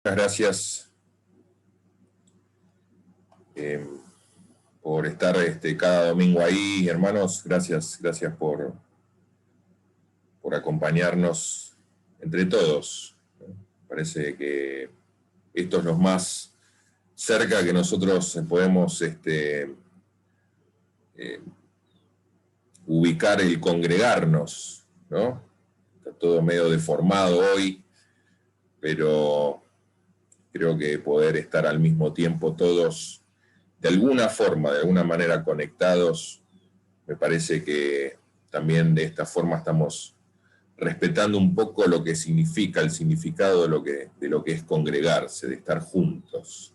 Muchas gracias por estar cada domingo ahí, hermanos. Gracias por acompañarnos entre todos. Parece que esto es lo más cerca que nosotros podemos ubicar el congregarnos, ¿no? Está todo medio deformado hoy, pero creo que poder estar al mismo tiempo todos de alguna forma, de alguna manera conectados, me parece que también de esta forma estamos respetando un poco lo que significa, el significado de lo que es congregarse, de estar juntos,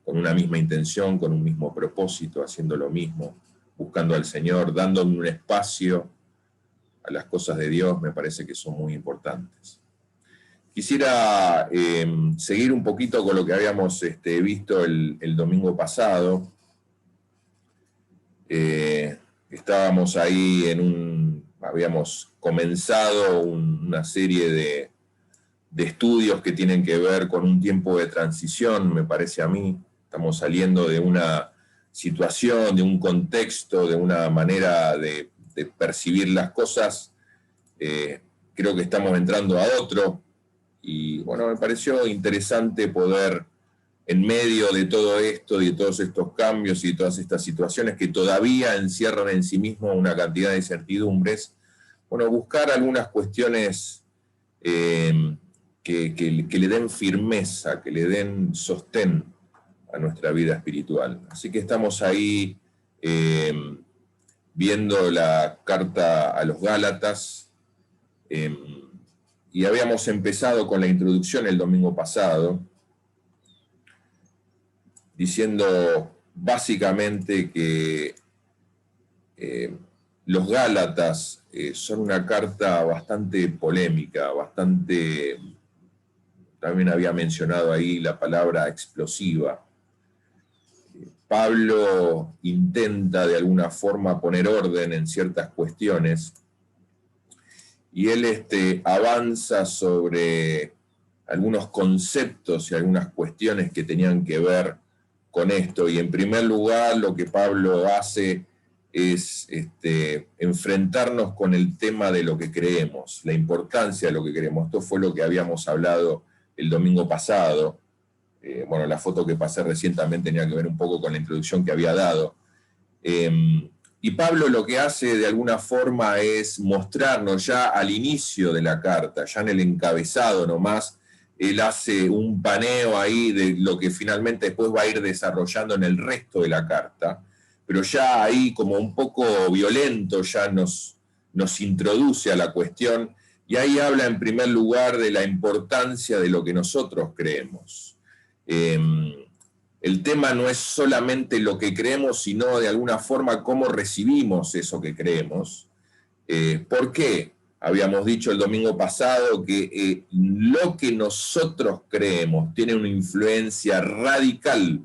con una misma intención, con un mismo propósito, haciendo lo mismo, buscando al Señor, dando un espacio a las cosas de Dios, me parece que son muy importantes. Quisiera seguir un poquito con lo que habíamos visto el domingo pasado. Estábamos ahí habíamos comenzado una serie de estudios que tienen que ver con un tiempo de transición, me parece a mí. Estamos saliendo de una situación, de un contexto, de una manera de percibir las cosas. Creo que estamos entrando a otro. Y bueno, me pareció interesante poder, en medio de todo esto y de todos estos cambios y de todas estas situaciones que todavía encierran en sí mismo una cantidad de incertidumbres, bueno, buscar algunas cuestiones que le den firmeza, que le den sostén a nuestra vida espiritual. Así que estamos ahí viendo la carta a los Gálatas, y habíamos empezado con la introducción el domingo pasado, diciendo básicamente que los Gálatas son una carta bastante polémica, también había mencionado ahí la palabra explosiva. Pablo intenta de alguna forma poner orden en ciertas cuestiones, y él avanza sobre algunos conceptos y algunas cuestiones que tenían que ver con esto. Y en primer lugar, lo que Pablo hace es enfrentarnos con el tema de lo que creemos, la importancia de lo que creemos. Esto fue lo que habíamos hablado el domingo pasado. Bueno, la foto que pasé recién también tenía que ver un poco con la introducción que había dado. Y Pablo lo que hace de alguna forma es mostrarnos ya al inicio de la carta, ya en el encabezado nomás, él hace un paneo ahí de lo que finalmente después va a ir desarrollando en el resto de la carta, pero ya ahí como un poco violento ya nos introduce a la cuestión, y ahí habla en primer lugar de la importancia de lo que nosotros creemos. El tema no es solamente lo que creemos, sino de alguna forma cómo recibimos eso que creemos. ¿Por qué? Habíamos dicho el domingo pasado que lo que nosotros creemos tiene una influencia radical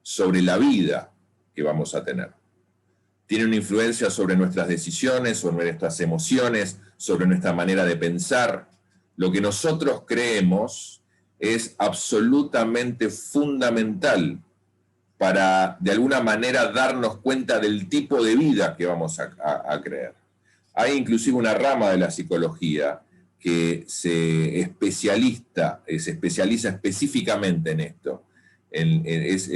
sobre la vida que vamos a tener. Tiene una influencia sobre nuestras decisiones, sobre nuestras emociones, sobre nuestra manera de pensar. Lo que nosotros creemos es absolutamente fundamental para, de alguna manera, darnos cuenta del tipo de vida que vamos a creer. Hay inclusive una rama de la psicología que se especializa específicamente en esto. Es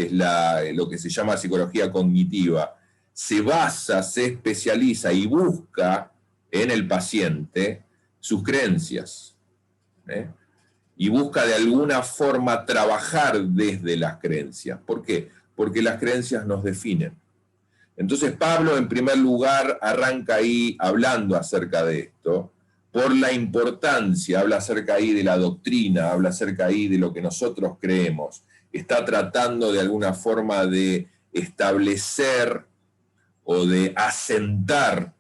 lo que se llama psicología cognitiva. Se especializa y busca en el paciente sus creencias, y busca de alguna forma trabajar desde las creencias. ¿Por qué? Porque las creencias nos definen. Entonces Pablo, en primer lugar, arranca ahí hablando acerca de esto, por la importancia, habla acerca ahí de la doctrina, habla acerca ahí de lo que nosotros creemos. Está tratando de alguna forma de establecer o de asentar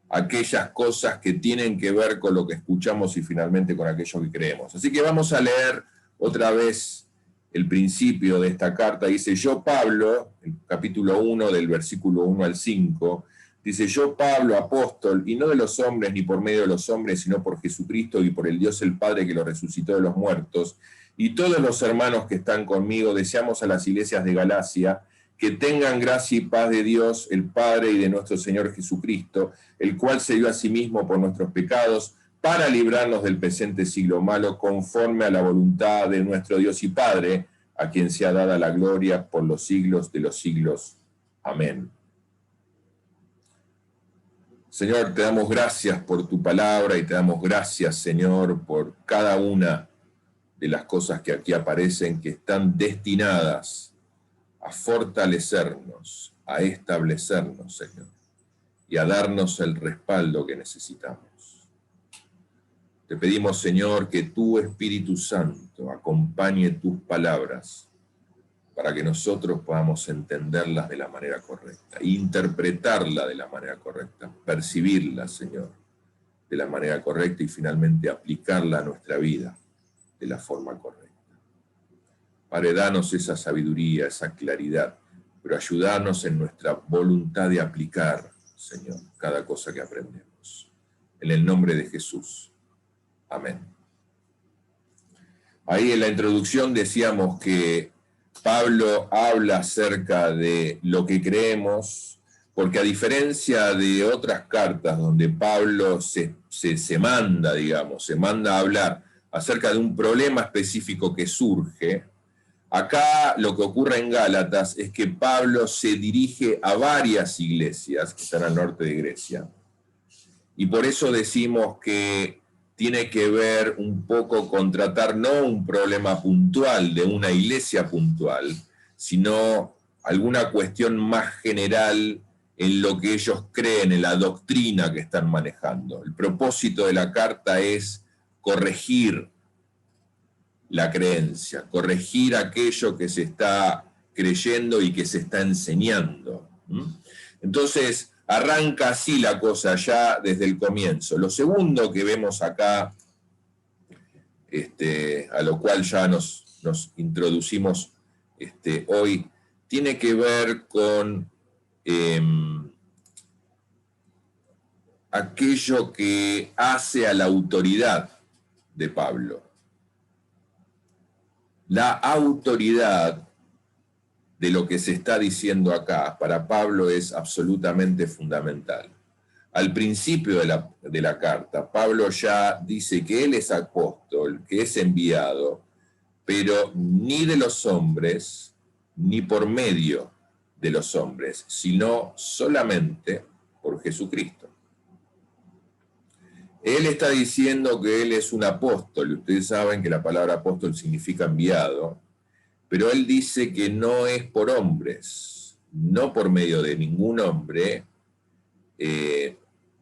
aquellas cosas que tienen que ver con lo que escuchamos y finalmente con aquello que creemos. Así que vamos a leer otra vez el principio de esta carta. Dice: yo, Pablo, el capítulo 1, del versículo 1 al 5, Dice, yo Pablo, apóstol, y no de los hombres ni por medio de los hombres, sino por Jesucristo y por el Dios el Padre que lo resucitó de los muertos, y todos los hermanos que están conmigo, deseamos a las iglesias de Galacia que tengan gracia y paz de Dios, el Padre, y de nuestro Señor Jesucristo, el cual se dio a sí mismo por nuestros pecados, para librarnos del presente siglo malo, conforme a la voluntad de nuestro Dios y Padre, a quien sea dada la gloria por los siglos de los siglos. Amén. Señor, te damos gracias por tu palabra y te damos gracias, Señor, por cada una de las cosas que aquí aparecen, que están destinadas a fortalecernos, a establecernos, Señor, y a darnos el respaldo que necesitamos. Te pedimos, Señor, que tu Espíritu Santo acompañe tus palabras para que nosotros podamos entenderlas de la manera correcta, interpretarlas de la manera correcta, percibirlas, Señor, de la manera correcta y finalmente aplicarla a nuestra vida de la forma correcta. Padre, danos esa sabiduría, esa claridad, pero ayúdanos en nuestra voluntad de aplicar, Señor, cada cosa que aprendemos. En el nombre de Jesús. Amén. Ahí en la introducción decíamos que Pablo habla acerca de lo que creemos, porque a diferencia de otras cartas donde Pablo se manda, digamos, se manda a hablar acerca de un problema específico que surge, acá lo que ocurre en Gálatas es que Pablo se dirige a varias iglesias que están al norte de Grecia. Y por eso decimos que tiene que ver un poco con tratar no un problema puntual de una iglesia puntual, sino alguna cuestión más general en lo que ellos creen, en la doctrina que están manejando. El propósito de la carta es corregir la creencia, corregir aquello que se está creyendo y que se está enseñando. Entonces, arranca así la cosa ya desde el comienzo. Lo segundo que vemos acá, a lo cual ya nos introducimos hoy, tiene que ver con aquello que hace a la autoridad de Pablo. La autoridad de lo que se está diciendo acá, para Pablo es absolutamente fundamental. Al principio de la carta, Pablo ya dice que él es apóstol, que es enviado, pero ni de los hombres, ni por medio de los hombres, sino solamente por Jesucristo. Él está diciendo que él es un apóstol, y ustedes saben que la palabra apóstol significa enviado, pero él dice que no es por hombres, no por medio de ningún hombre,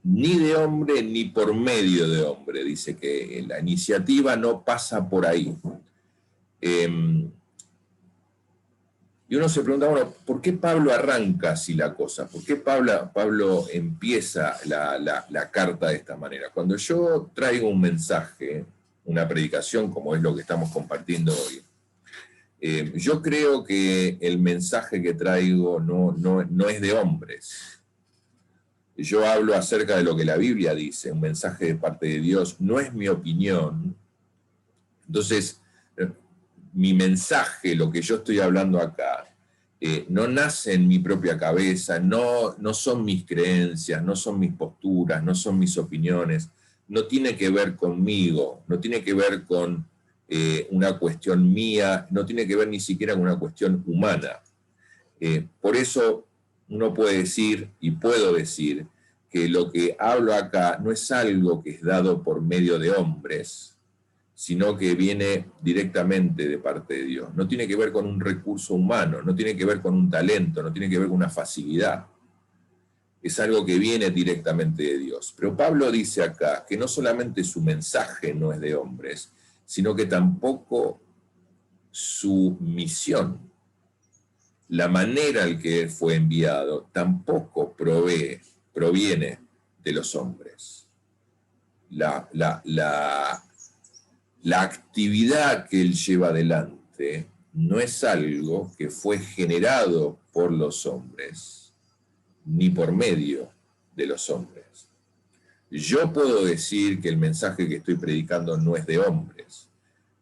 ni de hombre ni por medio de hombre. Dice que la iniciativa no pasa por ahí. Y uno se pregunta, bueno, ¿por qué Pablo arranca así la cosa? ¿Por qué Pablo empieza la carta de esta manera? Cuando yo traigo un mensaje, una predicación como es lo que estamos compartiendo hoy, yo creo que el mensaje que traigo no es de hombres. Yo hablo acerca de lo que la Biblia dice, un mensaje de parte de Dios, no es mi opinión. Entonces, mi mensaje, lo que yo estoy hablando acá, no nace en mi propia cabeza, no son mis creencias, no son mis posturas, no son mis opiniones, no tiene que ver conmigo, no tiene que ver con una cuestión mía, no tiene que ver ni siquiera con una cuestión humana. Por eso uno puede decir, y puedo decir, que lo que hablo acá no es algo que es dado por medio de hombres, sino que viene directamente de parte de Dios. No tiene que ver con un recurso humano, no tiene que ver con un talento, no tiene que ver con una facilidad. Es algo que viene directamente de Dios. Pero Pablo dice acá que no solamente su mensaje no es de hombres, sino que tampoco su misión, la manera en que fue enviado, tampoco proviene de los hombres. La actividad que él lleva adelante no es algo que fue generado por los hombres, ni por medio de los hombres. Yo puedo decir que el mensaje que estoy predicando no es de hombres,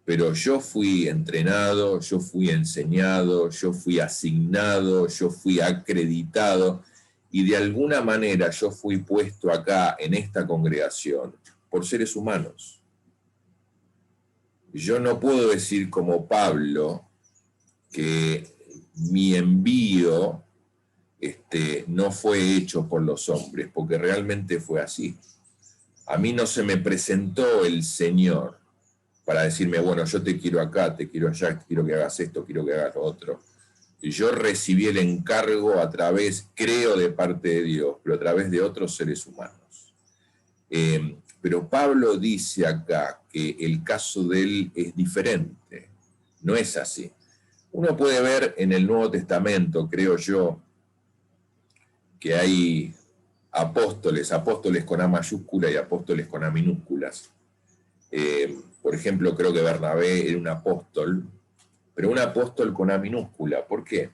pero yo fui entrenado, yo fui enseñado, yo fui asignado, yo fui acreditado, y de alguna manera yo fui puesto acá en esta congregación por seres humanos. Yo no puedo decir como Pablo que mi envío no fue hecho por los hombres, porque realmente fue así. A mí no se me presentó el Señor para decirme, bueno, yo te quiero acá, te quiero allá, quiero que hagas esto, quiero que hagas lo otro. Y yo recibí el encargo a través, creo, de parte de Dios, pero a través de otros seres humanos. Pero Pablo dice acá que el caso de él es diferente, no es así. Uno puede ver en el Nuevo Testamento, creo yo, que hay apóstoles con A mayúscula y apóstoles con A minúsculas. Por ejemplo, creo que Bernabé era un apóstol, pero un apóstol con A minúscula. ¿Por qué?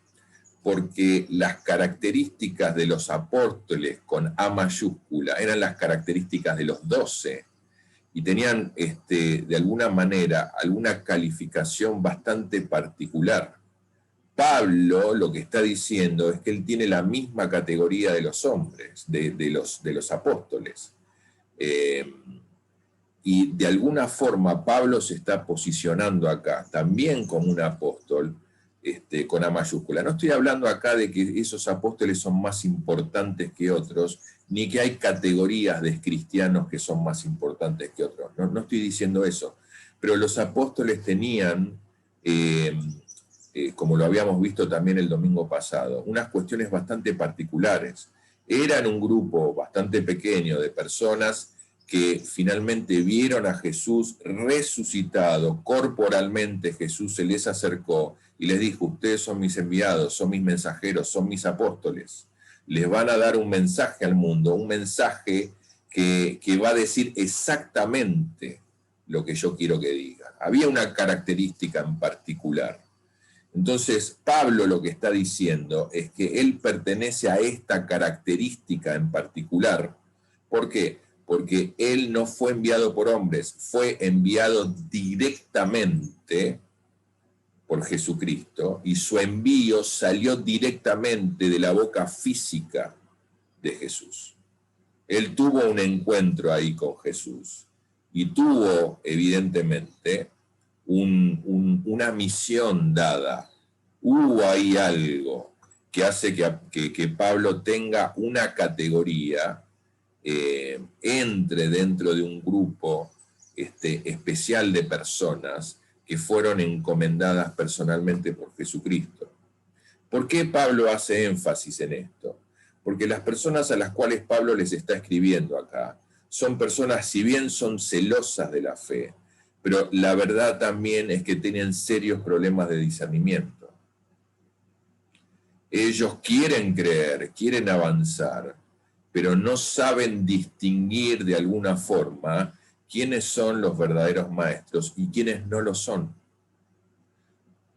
Porque las características de los apóstoles con A mayúscula eran las características de los 12 y tenían de alguna manera alguna calificación bastante particular. Pablo lo que está diciendo es que él tiene la misma categoría de los hombres, de los apóstoles. Y de alguna forma Pablo se está posicionando acá también como un apóstol con A mayúscula. No estoy hablando acá de que esos apóstoles son más importantes que otros, ni que hay categorías de cristianos que son más importantes que otros. No estoy diciendo eso. Pero los apóstoles tenían, como lo habíamos visto también el domingo pasado, unas cuestiones bastante particulares. Eran un grupo bastante pequeño de personas que finalmente vieron a Jesús resucitado corporalmente. Jesús se les acercó y les dijo, ustedes son mis enviados, son mis mensajeros, son mis apóstoles. Les van a dar un mensaje al mundo, un mensaje que va a decir exactamente lo que yo quiero que digan. Había una característica en particular. Entonces, Pablo lo que está diciendo es que él pertenece a esta característica en particular. ¿Por qué? Porque él no fue enviado por hombres, fue enviado directamente por Jesucristo, y su envío salió directamente de la boca física de Jesús. Él tuvo un encuentro ahí con Jesús y tuvo, evidentemente, una misión dada. Hubo ahí algo que hace que Pablo tenga una categoría, entre dentro de un grupo especial de personas que fueron encomendadas personalmente por Jesucristo. ¿Por qué Pablo hace énfasis en esto? Porque las personas a las cuales Pablo les está escribiendo acá son personas, si bien son celosas de la fe, pero la verdad también es que tienen serios problemas de discernimiento. Ellos quieren creer, quieren avanzar, pero no saben distinguir de alguna forma quiénes son los verdaderos maestros y quiénes no lo son.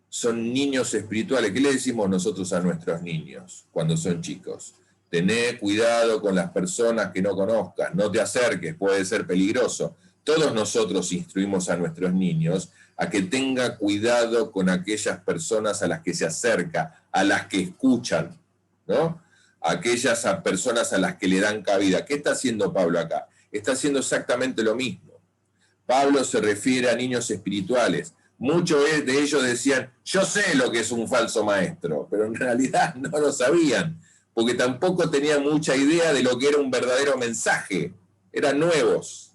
Son niños espirituales. ¿Qué le decimos nosotros a nuestros niños cuando son chicos? Tené cuidado con las personas que no conozcas, no te acerques, puede ser peligroso. Todos nosotros instruimos a nuestros niños a que tenga cuidado con aquellas personas a las que se acerca, a las que escuchan, ¿no? Aquellas personas a las que le dan cabida. ¿Qué está haciendo Pablo acá? Está haciendo exactamente lo mismo. Pablo se refiere a niños espirituales. Muchos de ellos decían, yo sé lo que es un falso maestro, pero en realidad no lo sabían, porque tampoco tenían mucha idea de lo que era un verdadero mensaje. Eran nuevos,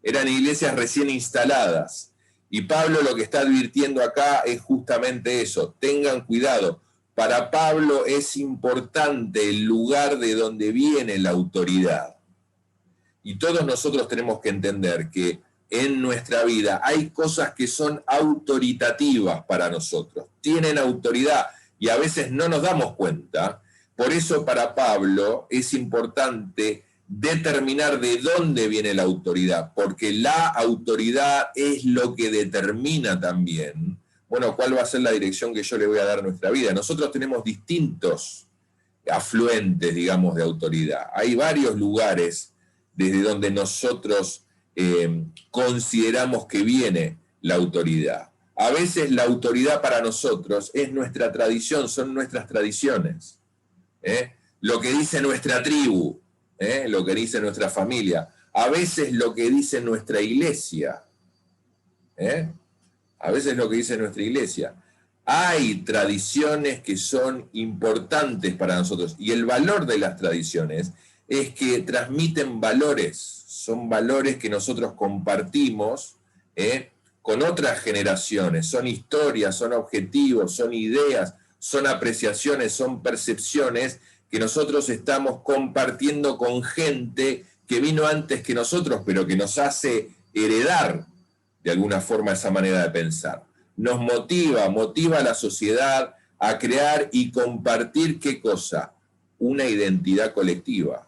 eran iglesias recién instaladas. Y Pablo lo que está advirtiendo acá es justamente eso, tengan cuidado. Para Pablo es importante el lugar de donde viene la autoridad. Y todos nosotros tenemos que entender que en nuestra vida hay cosas que son autoritativas para nosotros, tienen autoridad y a veces no nos damos cuenta. Por eso para Pablo es importante determinar de dónde viene la autoridad, porque la autoridad es lo que determina también, bueno, cuál va a ser la dirección que yo le voy a dar a nuestra vida. Nosotros tenemos distintos afluentes, digamos, de autoridad. Hay varios lugares desde donde nosotros consideramos que viene la autoridad. A veces la autoridad para nosotros es nuestra tradición, son nuestras tradiciones. Lo que dice nuestra tribu, lo que dice nuestra familia. A veces lo que dice nuestra iglesia. A veces lo que dice nuestra iglesia. Hay tradiciones que son importantes para nosotros y el valor de las tradiciones es que transmiten valores, son valores que nosotros compartimos con otras generaciones, son historias, son objetivos, son ideas, son apreciaciones, son percepciones que nosotros estamos compartiendo con gente que vino antes que nosotros, pero que nos hace heredar de alguna forma esa manera de pensar. Nos motiva a la sociedad a crear y compartir, ¿qué cosa? Una identidad colectiva.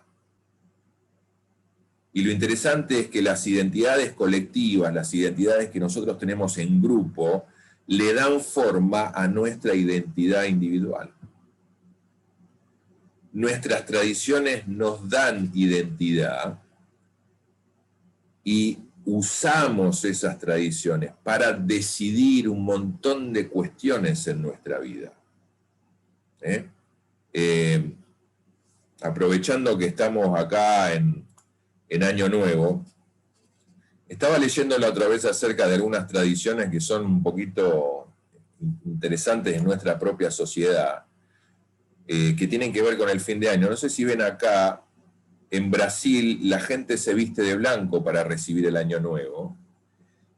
Y lo interesante es que las identidades colectivas, las identidades que nosotros tenemos en grupo, le dan forma a nuestra identidad individual. Nuestras tradiciones nos dan identidad y usamos esas tradiciones para decidir un montón de cuestiones en nuestra vida. Aprovechando que estamos acá en Año Nuevo, estaba leyendo la otra vez acerca de algunas tradiciones que son un poquito interesantes en nuestra propia sociedad, que tienen que ver con el fin de año. No sé si ven acá, en Brasil la gente se viste de blanco para recibir el Año Nuevo,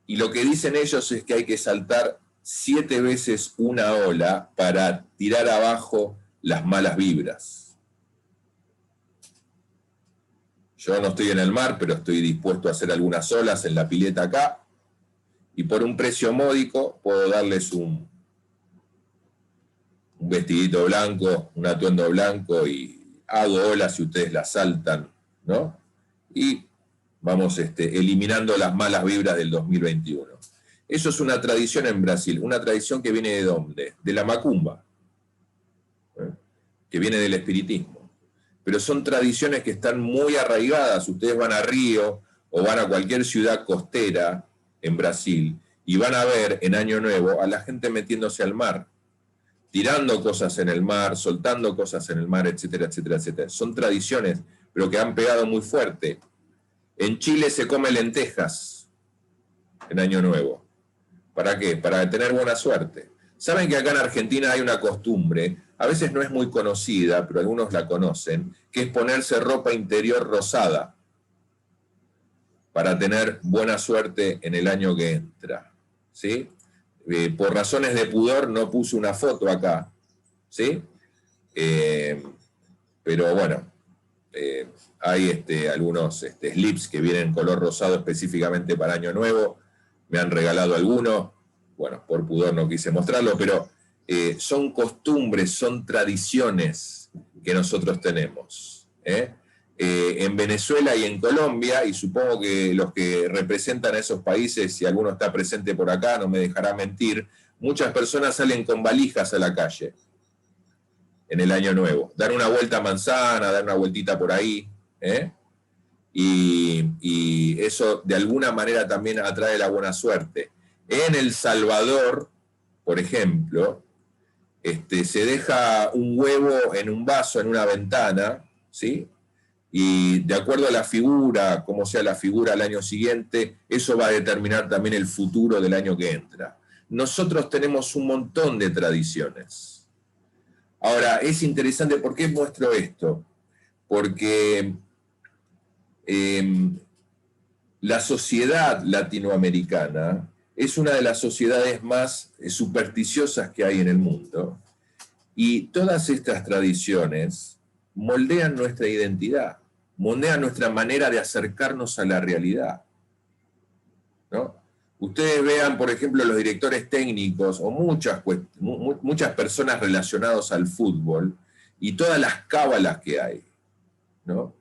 y lo que dicen ellos es que hay que saltar 7 veces una ola para tirar abajo las malas vibras. Yo no estoy en el mar, pero estoy dispuesto a hacer algunas olas en la pileta acá, y por un precio módico puedo darles un vestidito blanco, un atuendo blanco, y hago olas y ustedes las saltan, ¿no? Y vamos eliminando las malas vibras del 2021. Eso es una tradición en Brasil, una tradición que viene ¿de dónde? De la macumba, que viene del espiritismo. Pero son tradiciones que están muy arraigadas. Ustedes van a Río o van a cualquier ciudad costera en Brasil y van a ver en Año Nuevo a la gente metiéndose al mar, tirando cosas en el mar, soltando cosas en el mar, etcétera, etcétera, etcétera. Son tradiciones, pero que han pegado muy fuerte. En Chile se come lentejas en Año Nuevo. ¿Para qué? Para tener buena suerte. Saben que acá en Argentina hay una costumbre, a veces no es muy conocida, pero algunos la conocen, que es ponerse ropa interior rosada para tener buena suerte en el año que entra. ¿Sí? Por razones de pudor no puse una foto acá, ¿sí? Pero bueno, hay algunos slips que vienen color rosado específicamente para Año Nuevo, me han regalado algunos, bueno, por pudor no quise mostrarlo, pero son costumbres, son tradiciones que nosotros tenemos. En Venezuela y en Colombia, y supongo que los que representan a esos países, si alguno está presente por acá, no me dejará mentir, muchas personas salen con valijas a la calle en el Año Nuevo. Dan una vuelta a manzana, dan una vueltita por ahí, y eso de alguna manera también atrae la buena suerte. En El Salvador, por ejemplo, se deja un huevo en un vaso, en una ventana, ¿sí? Y de acuerdo a la figura, como sea la figura al año siguiente, eso va a determinar también el futuro del año que entra. Nosotros tenemos un montón de tradiciones. Ahora, es interesante, ¿por qué muestro esto? Porque la sociedad latinoamericana es una de las sociedades más supersticiosas que hay en el mundo, y todas estas tradiciones moldean nuestra identidad, moldean nuestra manera de acercarnos a la realidad, ¿no? Ustedes vean, por ejemplo, los directores técnicos o muchas personas relacionadas al fútbol y todas las cábalas que hay, ¿no?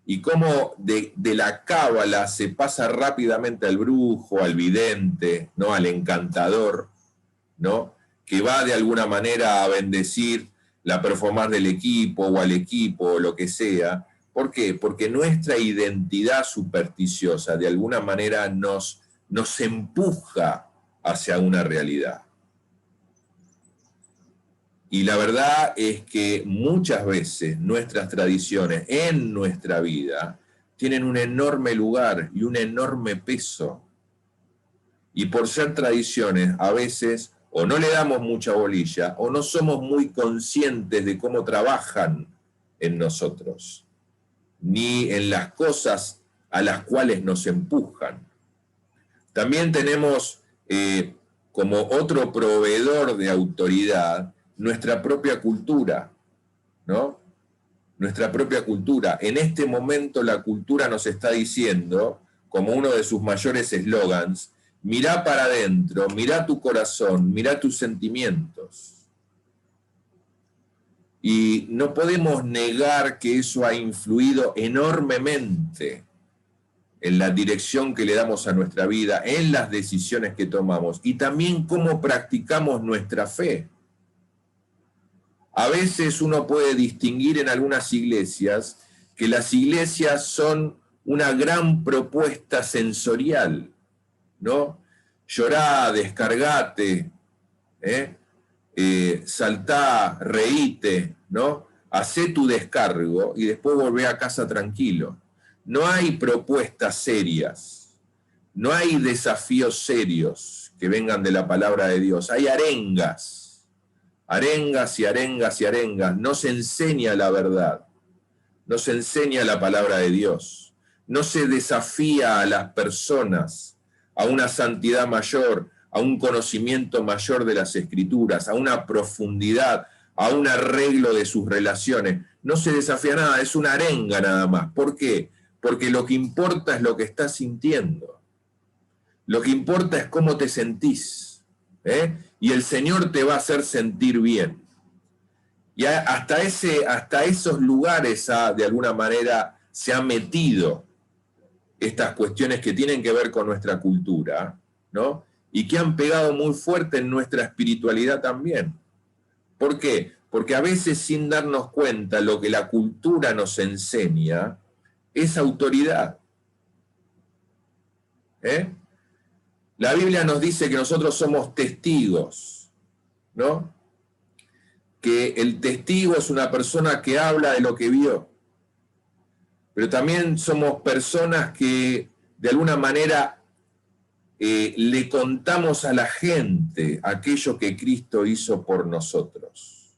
Y cómo de la cábala se pasa rápidamente al brujo, al vidente, ¿no? Al encantador, ¿no? Que va de alguna manera a bendecir la performance del equipo o al equipo o lo que sea. ¿Por qué? Porque nuestra identidad supersticiosa de alguna manera nos empuja hacia una realidad. Y la verdad es que muchas veces nuestras tradiciones en nuestra vida tienen un enorme lugar y un enorme peso. Y por ser tradiciones, a veces o no le damos mucha bolilla o no somos muy conscientes de cómo trabajan en nosotros, ni en las cosas a las cuales nos empujan. También tenemos como otro proveedor de autoridad nuestra propia cultura, ¿no? Nuestra propia cultura. En este momento la cultura nos está diciendo, como uno de sus mayores eslogans, mirá para adentro, mirá tu corazón, mirá tus sentimientos. Y no podemos negar que eso ha influido enormemente en la dirección que le damos a nuestra vida, en las decisiones que tomamos y también cómo practicamos nuestra fe. A veces uno puede distinguir en algunas iglesias que las iglesias son una gran propuesta sensorial, ¿no? Llorá, descargate, saltá, reíte, ¿no? Hacé tu descargo y después volvé a casa tranquilo. No hay propuestas serias, no hay desafíos serios que vengan de la palabra de Dios, hay arengas, arengas y arengas y arengas. No se enseña la verdad, no se enseña la palabra de Dios, no se desafía a las personas a una santidad mayor, a un conocimiento mayor de las Escrituras, a una profundidad, a un arreglo de sus relaciones. No se desafía nada, es una arenga nada más. ¿Por qué? Porque lo que importa es lo que estás sintiendo. Lo que importa es cómo te sentís. Y el Señor te va a hacer sentir bien. Y hasta esos lugares de alguna manera se han metido estas cuestiones que tienen que ver con nuestra cultura, ¿no? Y que han pegado muy fuerte en nuestra espiritualidad también. ¿Por qué? Porque a veces sin darnos cuenta lo que la cultura nos enseña es autoridad. La Biblia nos dice que nosotros somos testigos, ¿no? Que el testigo es una persona que habla de lo que vio. Pero también somos personas que de alguna manera le contamos a la gente aquello que Cristo hizo por nosotros.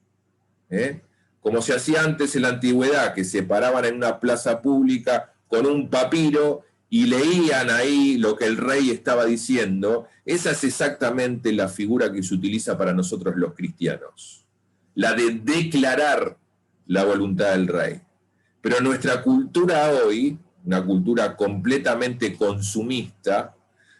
Como se hacía antes en la antigüedad, que se paraban en una plaza pública con un papiro y leían ahí lo que el rey estaba diciendo. Esa es exactamente la figura que se utiliza para nosotros los cristianos, la de declarar la voluntad del rey. Pero nuestra cultura hoy, una cultura completamente consumista,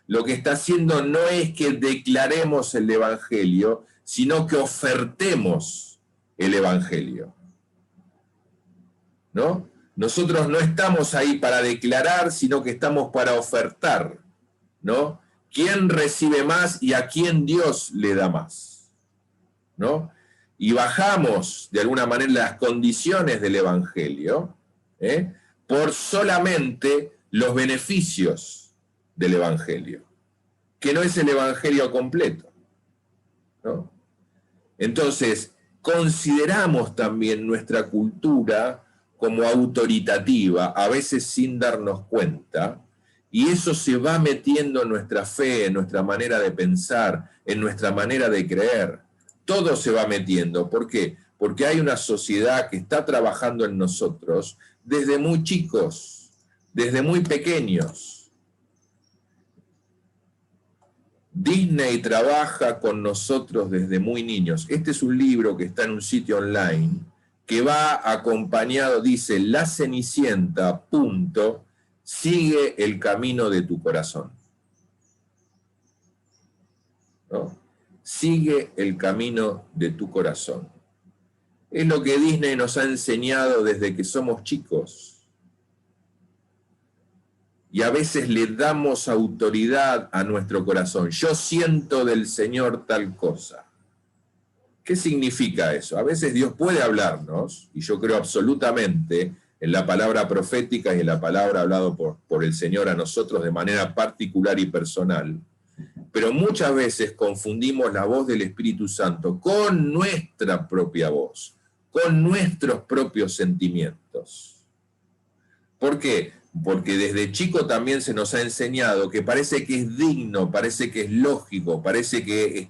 lo que está haciendo no es que declaremos el Evangelio, sino que ofertemos el Evangelio, ¿no? Nosotros no estamos ahí para declarar, sino que estamos para ofertar, ¿no? ¿Quién recibe más y a quién Dios le da más? ¿No? Y bajamos, de alguna manera, las condiciones del Evangelio, por solamente los beneficios del Evangelio, que no es el Evangelio completo, ¿no? Entonces, consideramos también nuestra cultura como autoritativa, a veces sin darnos cuenta, y eso se va metiendo en nuestra fe, en nuestra manera de pensar, en nuestra manera de creer. Todo se va metiendo. ¿Por qué? Porque hay una sociedad que está trabajando en nosotros desde muy chicos, desde muy pequeños. Disney trabaja con nosotros desde muy niños. Este es un libro que está en un sitio online que va acompañado, dice, La Cenicienta, sigue el camino de tu corazón, ¿no? Sigue el camino de tu corazón. Es lo que Disney nos ha enseñado desde que somos chicos. Y a veces le damos autoridad a nuestro corazón. Yo siento del Señor tal cosa. ¿Qué significa eso? A veces Dios puede hablarnos, y yo creo absolutamente en la palabra profética y en la palabra hablada por el Señor a nosotros de manera particular y personal, pero muchas veces confundimos la voz del Espíritu Santo con nuestra propia voz, con nuestros propios sentimientos. ¿Por qué? Porque desde chico también se nos ha enseñado que parece que es digno, parece que es lógico, parece que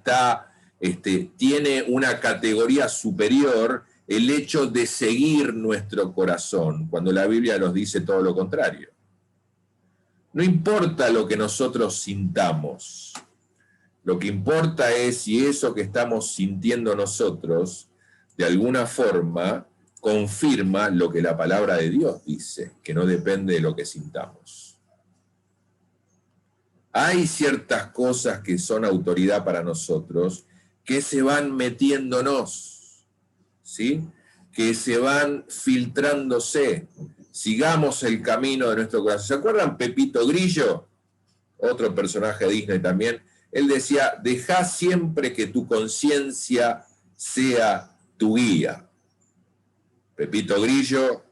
tiene una categoría superior el hecho de seguir nuestro corazón, cuando la Biblia nos dice todo lo contrario. No importa lo que nosotros sintamos, lo que importa es si eso que estamos sintiendo nosotros, de alguna forma, confirma lo que la palabra de Dios dice, que no depende de lo que sintamos. Hay ciertas cosas que son autoridad para nosotros que se van metiéndonos, ¿sí? Que se van filtrándose. Sigamos el camino de nuestro corazón. ¿Se acuerdan Pepito Grillo? Otro personaje de Disney también. Él decía, deja siempre que tu conciencia sea tu guía. Pepito Grillo,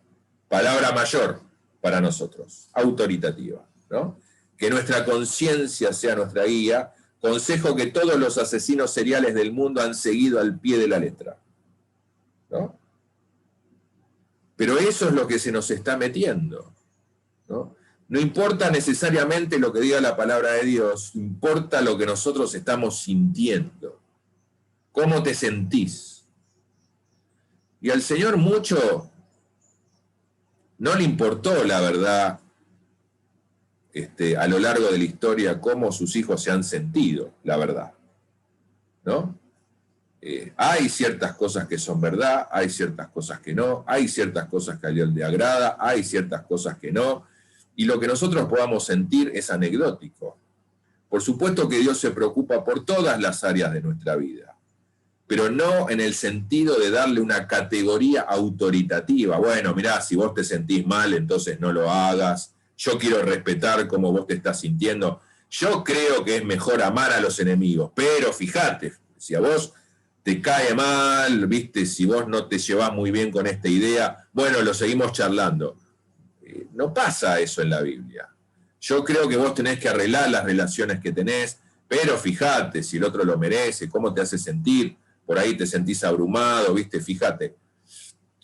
palabra mayor para nosotros, autoritativa, ¿no? Que nuestra conciencia sea nuestra guía, consejo que todos los asesinos seriales del mundo han seguido al pie de la letra, ¿no? Pero eso es lo que se nos está metiendo, ¿no? No importa necesariamente lo que diga la palabra de Dios, importa lo que nosotros estamos sintiendo. ¿Cómo te sentís? Y al Señor mucho no le importó, la verdad, a lo largo de la historia, cómo sus hijos se han sentido, la verdad, ¿no? Hay ciertas cosas que son verdad, hay ciertas cosas que no, hay ciertas cosas que a Dios le agrada, hay ciertas cosas que no, y lo que nosotros podamos sentir es anecdótico. Por supuesto que Dios se preocupa por todas las áreas de nuestra vida, pero no en el sentido de darle una categoría autoritativa. Bueno, mirá, si vos te sentís mal, entonces no lo hagas. Yo quiero respetar cómo vos te estás sintiendo. Yo creo que es mejor amar a los enemigos, pero fíjate, si a vos te cae mal, viste, si vos no te llevás muy bien con esta idea, bueno, lo seguimos charlando. No pasa eso en la Biblia. Yo creo que vos tenés que arreglar las relaciones que tenés, pero fíjate si el otro lo merece, cómo te hace sentir, por ahí te sentís abrumado, viste, fíjate.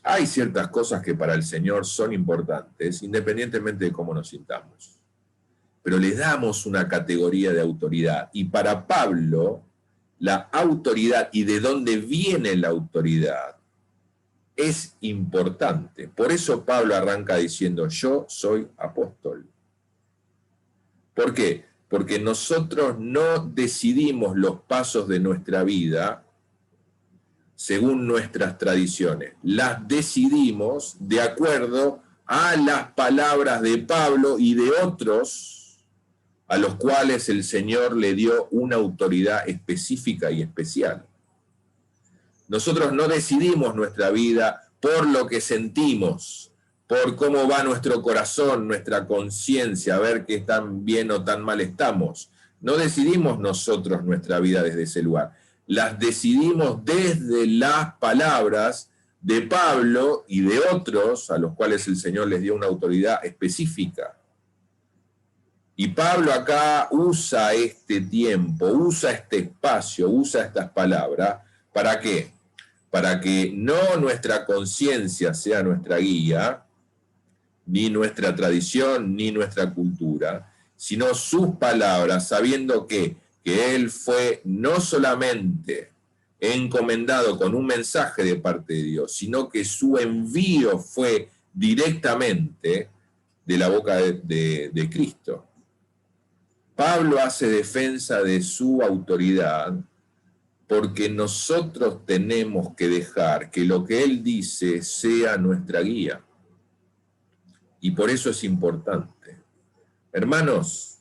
Hay ciertas cosas que para el Señor son importantes, independientemente de cómo nos sintamos. Pero le damos una categoría de autoridad. Y para Pablo, la autoridad y de dónde viene la autoridad es importante. Por eso Pablo arranca diciendo, yo soy apóstol. ¿Por qué? Porque nosotros no decidimos los pasos de nuestra vida según nuestras tradiciones. Las decidimos de acuerdo a las palabras de Pablo y de otros a los cuales el Señor le dio una autoridad específica y especial. Nosotros no decidimos nuestra vida por lo que sentimos, por cómo va nuestro corazón, nuestra conciencia, a ver qué tan bien o tan mal estamos. No decidimos nosotros nuestra vida desde ese lugar. Las decidimos desde las palabras de Pablo y de otros a los cuales el Señor les dio una autoridad específica. Y Pablo acá usa este tiempo, usa este espacio, usa estas palabras. ¿Para qué? Para que no nuestra conciencia sea nuestra guía, ni nuestra tradición, ni nuestra cultura, sino sus palabras, sabiendo que Él fue no solamente encomendado con un mensaje de parte de Dios, sino que su envío fue directamente de la boca de Cristo. Pablo hace defensa de su autoridad porque nosotros tenemos que dejar que lo que él dice sea nuestra guía. Y por eso es importante. Hermanos,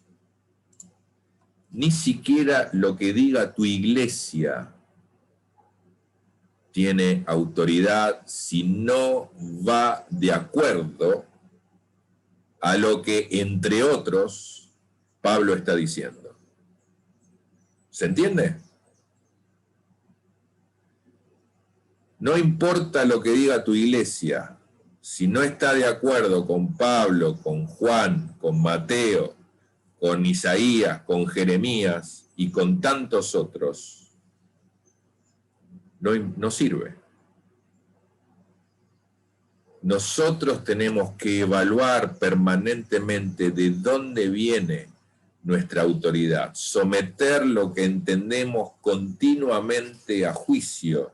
ni siquiera lo que diga tu iglesia tiene autoridad si no va de acuerdo a lo que, entre otros, Pablo está diciendo. ¿Se entiende? No importa lo que diga tu iglesia, si no está de acuerdo con Pablo, con Juan, con Mateo, con Isaías, con Jeremías y con tantos otros, no sirve. Nosotros tenemos que evaluar permanentemente de dónde viene nuestra autoridad, someter lo que entendemos continuamente a juicio.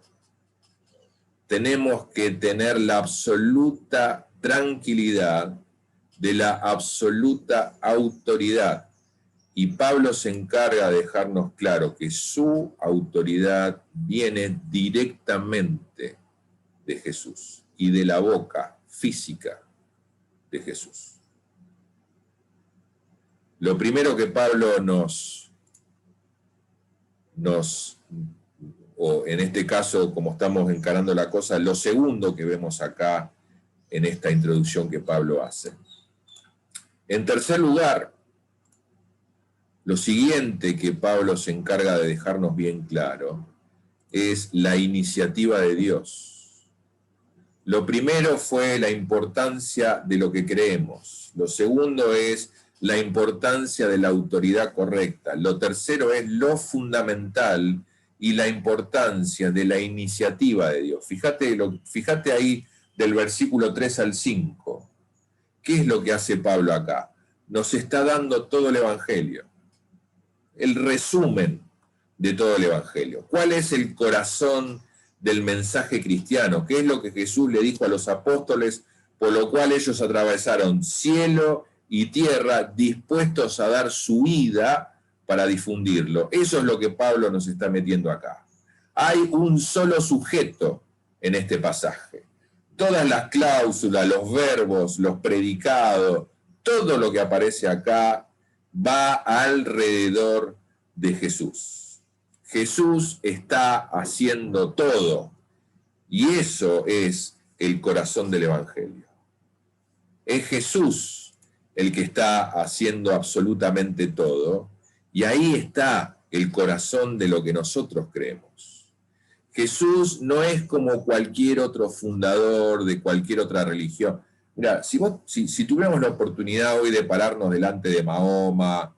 Tenemos que tener la absoluta tranquilidad de la absoluta autoridad. Y Pablo se encarga de dejarnos claro que su autoridad viene directamente de Jesús y de la boca física de Jesús. Lo primero que Pablo o en este caso, como estamos encarando la cosa, lo segundo que vemos acá en esta introducción que Pablo hace. En tercer lugar, lo siguiente que Pablo se encarga de dejarnos bien claro es la iniciativa de Dios. Lo primero fue la importancia de lo que creemos. Lo segundo es la importancia de la autoridad correcta. Lo tercero es lo fundamental y la importancia de la iniciativa de Dios. Fíjate ahí del versículo 3 al 5. ¿Qué es lo que hace Pablo acá? Nos está dando todo el Evangelio, el resumen de todo el Evangelio. ¿Cuál es el corazón del mensaje cristiano? ¿Qué es lo que Jesús le dijo a los apóstoles, por lo cual ellos atravesaron cielo y tierra dispuestos a dar su vida para difundirlo? Eso es lo que Pablo nos está metiendo acá. Hay un solo sujeto en este pasaje. Todas las cláusulas, los verbos, los predicados, todo lo que aparece acá va alrededor de Jesús. Jesús está haciendo todo, y eso es el corazón del Evangelio. Es Jesús el que está haciendo absolutamente todo, y ahí está el corazón de lo que nosotros creemos. Jesús no es como cualquier otro fundador de cualquier otra religión. Mira, si tuviéramos la oportunidad hoy de pararnos delante de Mahoma,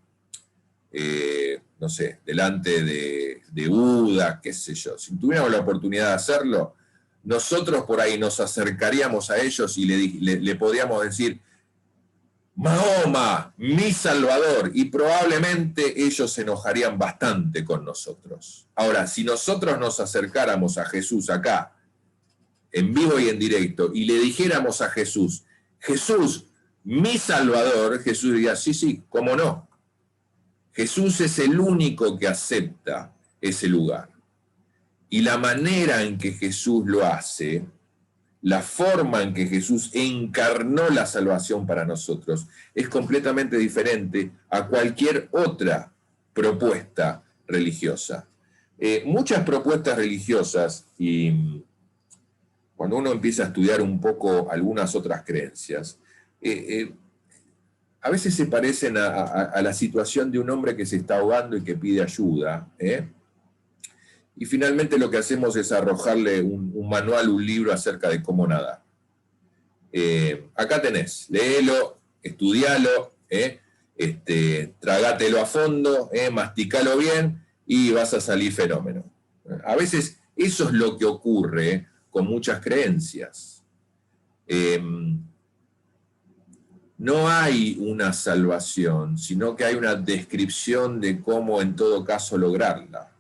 no sé, delante de Buda, qué sé yo, si tuviéramos la oportunidad de hacerlo, nosotros por ahí nos acercaríamos a ellos y le podríamos decir, Mahoma, mi Salvador, y probablemente ellos se enojarían bastante con nosotros. Ahora, si nosotros nos acercáramos a Jesús acá, en vivo y en directo, y le dijéramos a Jesús, Jesús, mi Salvador, Jesús diría, sí, cómo no. Jesús es el único que acepta ese lugar. Y la manera en que Jesús lo hace, la forma en que Jesús encarnó la salvación para nosotros, es completamente diferente a cualquier otra propuesta religiosa. Muchas propuestas religiosas, y cuando uno empieza a estudiar un poco algunas otras creencias, a veces se parecen a la situación de un hombre que se está ahogando y que pide ayuda, y finalmente lo que hacemos es arrojarle un manual, un libro acerca de cómo nadar. Acá tenés, léelo, estudialo, tragátelo a fondo, masticalo bien y vas a salir fenómeno. A veces eso es lo que ocurre con muchas creencias. No hay una salvación, sino que hay una descripción de cómo en todo caso lograrla.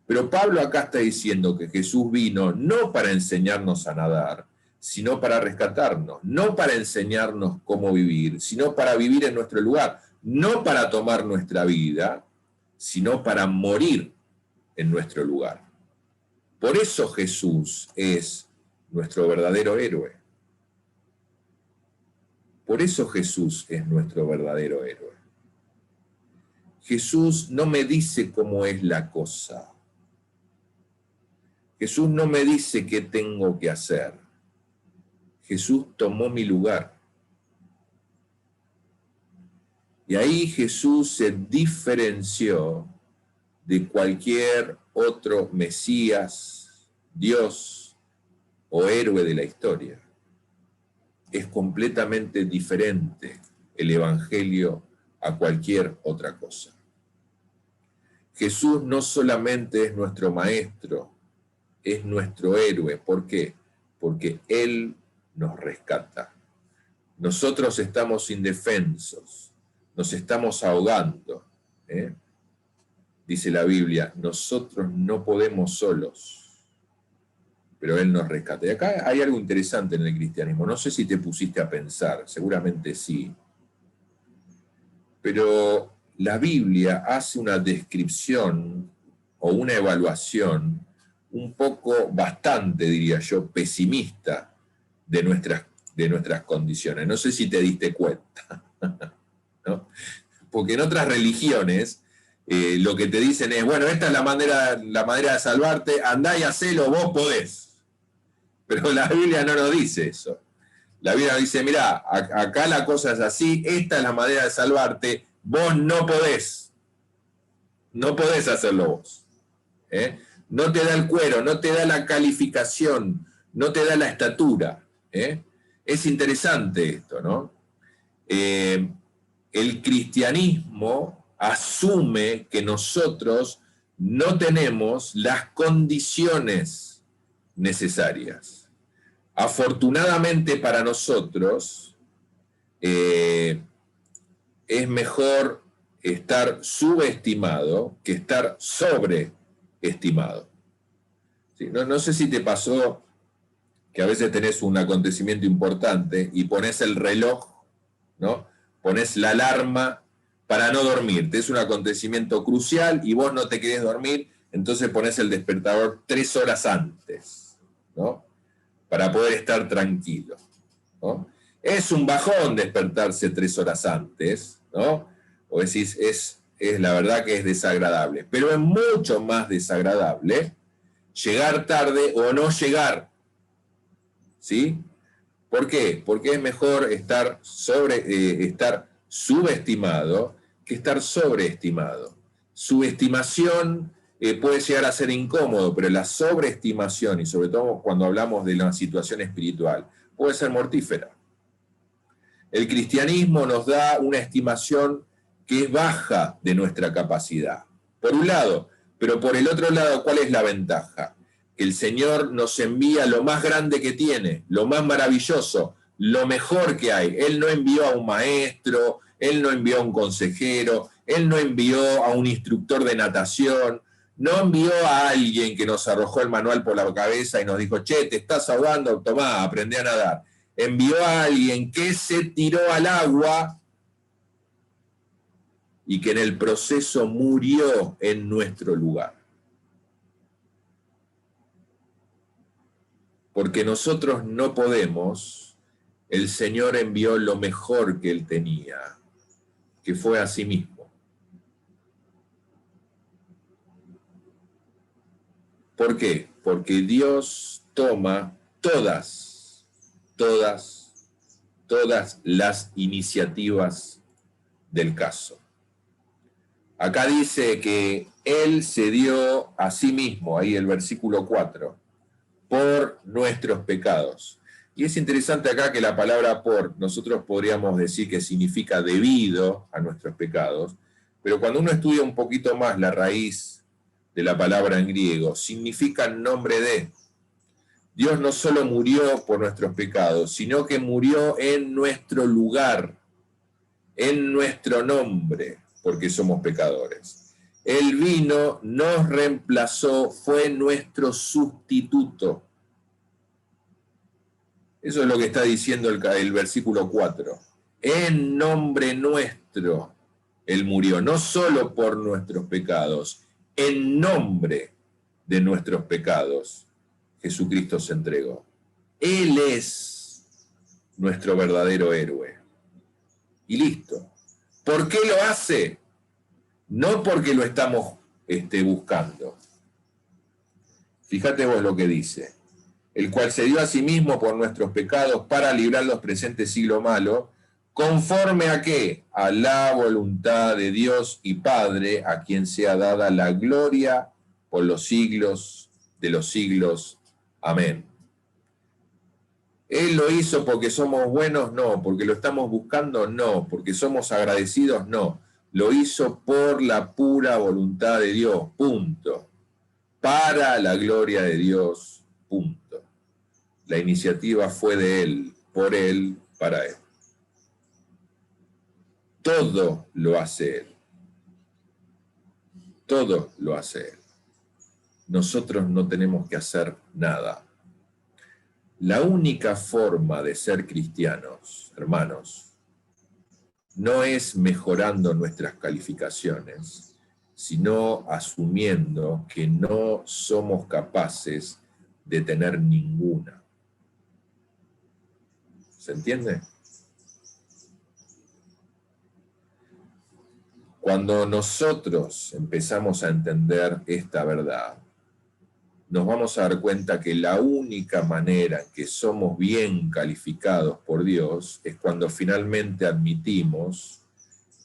Pero Pablo acá está diciendo que Jesús vino no para enseñarnos a nadar, sino para rescatarnos, no para enseñarnos cómo vivir, sino para vivir en nuestro lugar, no para tomar nuestra vida, sino para morir en nuestro lugar. Por eso Jesús es nuestro verdadero héroe. Por eso Jesús es nuestro verdadero héroe. Jesús no me dice cómo es la cosa. Jesús no me dice qué tengo que hacer. Jesús tomó mi lugar. Y ahí Jesús se diferenció de cualquier otro Mesías, Dios o héroe de la historia. Es completamente diferente el Evangelio a cualquier otra cosa. Jesús no solamente es nuestro maestro, es nuestro héroe. ¿Por qué? Porque Él nos rescata. Nosotros estamos indefensos, nos estamos ahogando. Dice la Biblia, nosotros no podemos solos, pero Él nos rescata. Y acá hay algo interesante en el cristianismo. No sé si te pusiste a pensar, seguramente sí. Pero la Biblia hace una descripción o una evaluación un poco, bastante, diría yo, pesimista de nuestras condiciones. No sé si te diste cuenta, ¿no? Porque en otras religiones lo que te dicen es, bueno, esta es la manera de salvarte, andá y hacelo, vos podés. Pero la Biblia no nos dice eso. La Biblia dice, mirá, acá la cosa es así, esta es la manera de salvarte, vos no podés. No podés hacerlo vos. No te da el cuero, no te da la calificación, no te da la estatura. Es interesante esto, ¿no? El cristianismo asume que nosotros no tenemos las condiciones necesarias. Afortunadamente para nosotros, es mejor estar subestimado que estar sobreestimado. ¿Sí? No sé si te pasó que a veces tenés un acontecimiento importante y pones el reloj, ¿no? Pones la alarma para no dormirte. Es un acontecimiento crucial y vos no te querés dormir, entonces pones el despertador 3 horas antes, ¿no? Para poder estar tranquilo, ¿no? Es un bajón despertarse 3 horas antes, ¿no? O decís, es la verdad que es desagradable, pero es mucho más desagradable llegar tarde o no llegar, ¿sí? ¿Por qué? Porque es mejor estar subestimado que estar sobreestimado. Subestimación puede llegar a ser incómodo, pero la sobreestimación, y sobre todo cuando hablamos de la situación espiritual, puede ser mortífera. El cristianismo nos da una estimación que es baja de nuestra capacidad, por un lado, pero por el otro lado, ¿cuál es la ventaja? Que el Señor nos envía lo más grande que tiene, lo más maravilloso, lo mejor que hay. Él no envió a un maestro, Él no envió a un consejero, Él no envió a un instructor de natación, no envió a alguien que nos arrojó el manual por la cabeza y nos dijo, che, te estás ahogando, tomá, aprendé a nadar. Envió a alguien que se tiró al agua y que en el proceso murió en nuestro lugar. Porque nosotros no podemos, el Señor envió lo mejor que Él tenía, que fue a sí mismo. ¿Por qué? Porque Dios toma todas las iniciativas del caso. Acá dice que Él se dio a sí mismo, ahí el versículo 4, por nuestros pecados. Y es interesante acá que la palabra por, nosotros podríamos decir que significa debido a nuestros pecados, pero cuando uno estudia un poquito más la raíz de la palabra en griego, significa en nombre de. Dios no solo murió por nuestros pecados, sino que murió en nuestro lugar, en nuestro nombre, porque somos pecadores. Él vino, nos reemplazó, fue nuestro sustituto. Eso es lo que está diciendo el versículo 4. En nombre nuestro, Él murió, no solo por nuestros pecados, en nombre de nuestros pecados, Jesucristo se entregó. Él es nuestro verdadero héroe. Y listo. ¿Por qué lo hace? No porque lo estamos buscando. Fíjate vos lo que dice. El cual se dio a sí mismo por nuestros pecados para librar los presentes siglo malo, conforme a qué? A la voluntad de Dios y Padre, a quien sea dada la gloria por los siglos de los siglos. Amén. ¿Él lo hizo porque somos buenos? No. ¿Porque lo estamos buscando? No. ¿Porque somos agradecidos? No. Lo hizo por la pura voluntad de Dios, punto. Para la gloria de Dios, punto. La iniciativa fue de Él, por Él, para Él. Todo lo hace Él. Todo lo hace Él. Nosotros no tenemos que hacer nada. La única forma de ser cristianos, hermanos, no es mejorando nuestras calificaciones, sino asumiendo que no somos capaces de tener ninguna. ¿Se entiende? Cuando nosotros empezamos a entender esta verdad, nos vamos a dar cuenta que la única manera en que somos bien calificados por Dios es cuando finalmente admitimos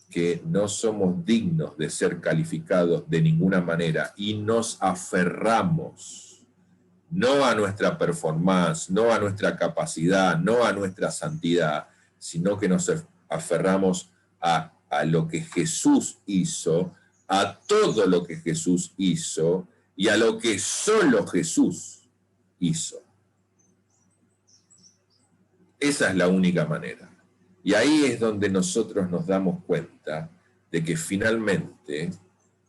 que no somos dignos de ser calificados de ninguna manera y nos aferramos no a nuestra performance, no a nuestra capacidad, no a nuestra santidad, sino que nos aferramos a lo que Jesús hizo, a todo lo que Jesús hizo y a lo que solo Jesús hizo. Esa es la única manera. Y ahí es donde nosotros nos damos cuenta de que finalmente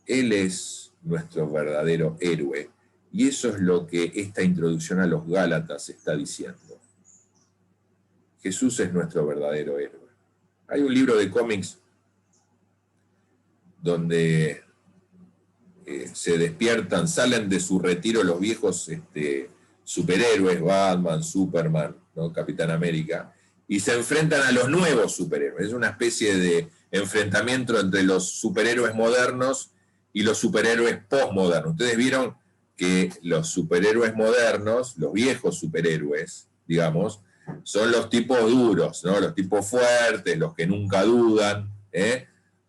Él es nuestro verdadero héroe. Y eso es lo que esta introducción a los Gálatas está diciendo. Jesús es nuestro verdadero héroe. Hay un libro de cómics donde se despiertan, salen de su retiro los viejos superhéroes, Batman, Superman, ¿no? Capitán América, y se enfrentan a los nuevos superhéroes. Es una especie de enfrentamiento entre los superhéroes modernos y los superhéroes postmodernos. Ustedes vieron que los superhéroes modernos, los viejos superhéroes, digamos, son los tipos duros, ¿no? Los tipos fuertes, los que nunca dudan,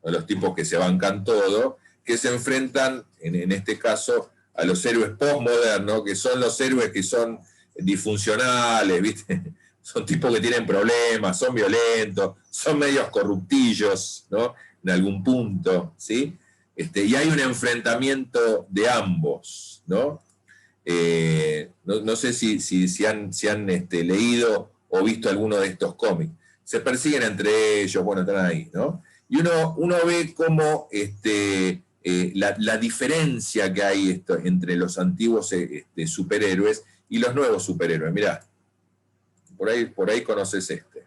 o los tipos que se bancan todo, que se enfrentan, en este caso, a los héroes postmodernos, que son los héroes que son disfuncionales, ¿viste? Son tipos que tienen problemas, son violentos, son medios corruptillos, ¿no? En algún punto, ¿sí? Y hay un enfrentamiento de ambos, ¿no? No sé si han leído o visto alguno de estos cómics. Se persiguen entre ellos, bueno, están ahí, ¿no? Y uno ve cómo la diferencia que hay entre los antiguos superhéroes y los nuevos superhéroes. Mirá, por ahí conoces este.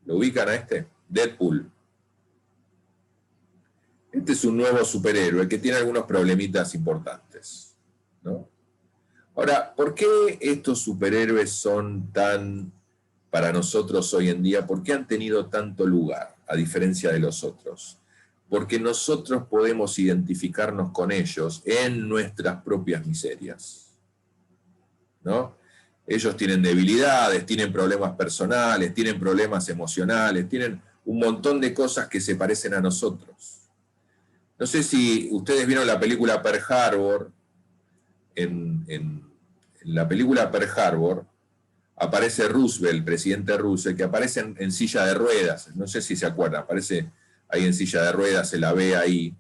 ¿Lo ubican a este? Deadpool. Este es un nuevo superhéroe que tiene algunos problemitas importantes, ¿no? Ahora, ¿por qué estos superhéroes son tan, para nosotros hoy en día, por qué han tenido tanto lugar, a diferencia de los otros? Porque nosotros podemos identificarnos con ellos en nuestras propias miserias, ¿no? Ellos tienen debilidades, tienen problemas personales, tienen problemas emocionales, tienen un montón de cosas que se parecen a nosotros. No sé si ustedes vieron la película Pearl Harbor. En la película Pearl Harbor aparece Roosevelt, presidente Roosevelt, que aparece en silla de ruedas. No sé si se acuerdan, aparece ahí en silla de ruedas, se la ve ahí.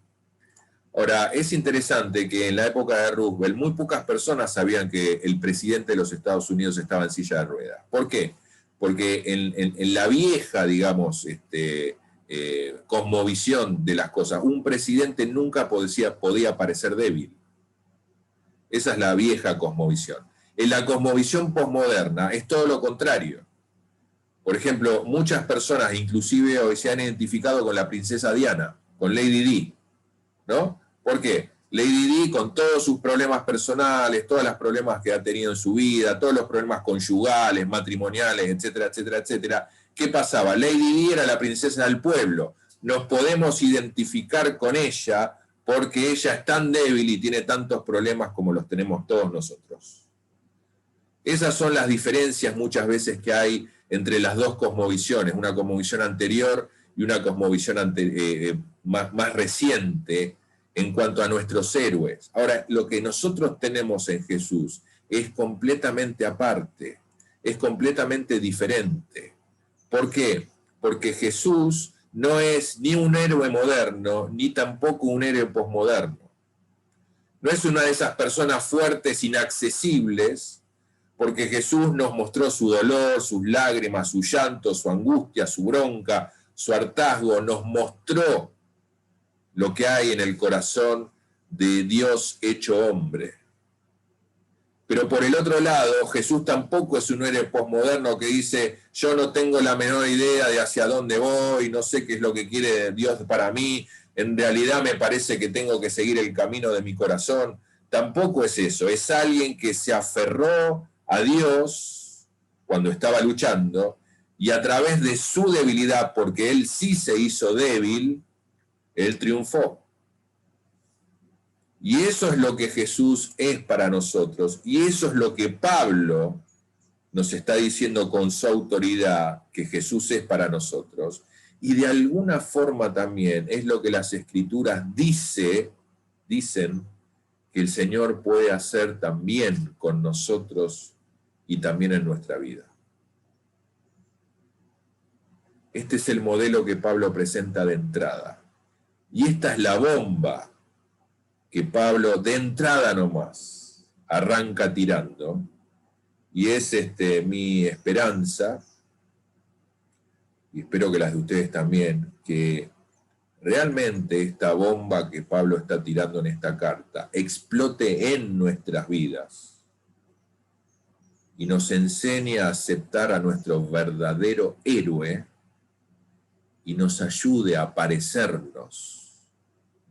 Ahora, es interesante que en la época de Roosevelt muy pocas personas sabían que el presidente de los Estados Unidos estaba en silla de ruedas. ¿Por qué? Porque en la vieja, digamos, cosmovisión de las cosas, un presidente nunca podía parecer débil. Esa es la vieja cosmovisión. En la cosmovisión posmoderna es todo lo contrario. Por ejemplo, muchas personas, inclusive hoy, se han identificado con la princesa Diana, con Lady Di, ¿no? ¿Por qué? Lady Di, con todos sus problemas personales, todos los problemas que ha tenido en su vida, todos los problemas conyugales, matrimoniales, etcétera, etcétera, etcétera. ¿Qué pasaba? Lady Di era la princesa del pueblo. Nos podemos identificar con ella porque ella es tan débil y tiene tantos problemas como los tenemos todos nosotros. Esas son las diferencias muchas veces que hay entre las dos cosmovisiones, una cosmovisión anterior y una cosmovisión más reciente en cuanto a nuestros héroes. Ahora, lo que nosotros tenemos en Jesús es completamente aparte, es completamente diferente. ¿Por qué? Porque Jesús no es ni un héroe moderno, ni tampoco un héroe posmoderno. No es una de esas personas fuertes, inaccesibles, porque Jesús nos mostró su dolor, sus lágrimas, su llanto, su angustia, su bronca, su hartazgo, nos mostró lo que hay en el corazón de Dios hecho hombre. Pero por el otro lado, Jesús tampoco es un héroe posmoderno que dice, yo no tengo la menor idea de hacia dónde voy, no sé qué es lo que quiere Dios para mí, en realidad me parece que tengo que seguir el camino de mi corazón. Tampoco es eso, es alguien que se aferró a Dios cuando estaba luchando y a través de su debilidad, porque él sí se hizo débil, él triunfó. Y eso es lo que Jesús es para nosotros. Y eso es lo que Pablo nos está diciendo con su autoridad, que Jesús es para nosotros. Y de alguna forma también es lo que las Escrituras dicen que el Señor puede hacer también con nosotros y también en nuestra vida. Este es el modelo que Pablo presenta de entrada. Y esta es la bomba que Pablo de entrada nomás arranca tirando, y es mi esperanza, y espero que las de ustedes también, que realmente esta bomba que Pablo está tirando en esta carta explote en nuestras vidas y nos enseñe a aceptar a nuestro verdadero héroe y nos ayude a parecernos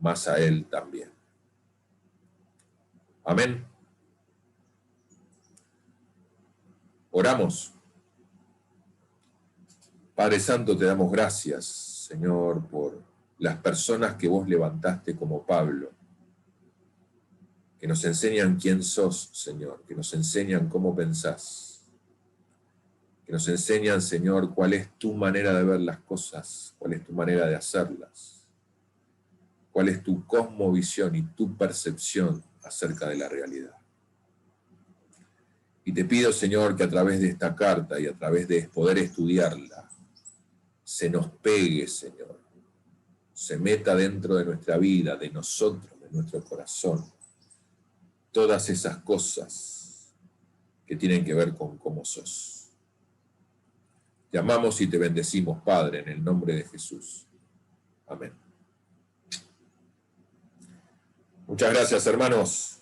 más a él también. Amén. Oramos. Padre Santo, te damos gracias, Señor, por las personas que vos levantaste como Pablo, que nos enseñan quién sos, Señor, que nos enseñan cómo pensás, que nos enseñan, Señor, cuál es tu manera de ver las cosas, cuál es tu manera de hacerlas, cuál es tu cosmovisión y tu percepción acerca de la realidad. Y te pido, Señor, que a través de esta carta y a través de poder estudiarla, se nos pegue, Señor, se meta dentro de nuestra vida, de nosotros, de nuestro corazón, todas esas cosas que tienen que ver con cómo sos. Te amamos y te bendecimos, Padre, en el nombre de Jesús. Amén. Muchas gracias, hermanos.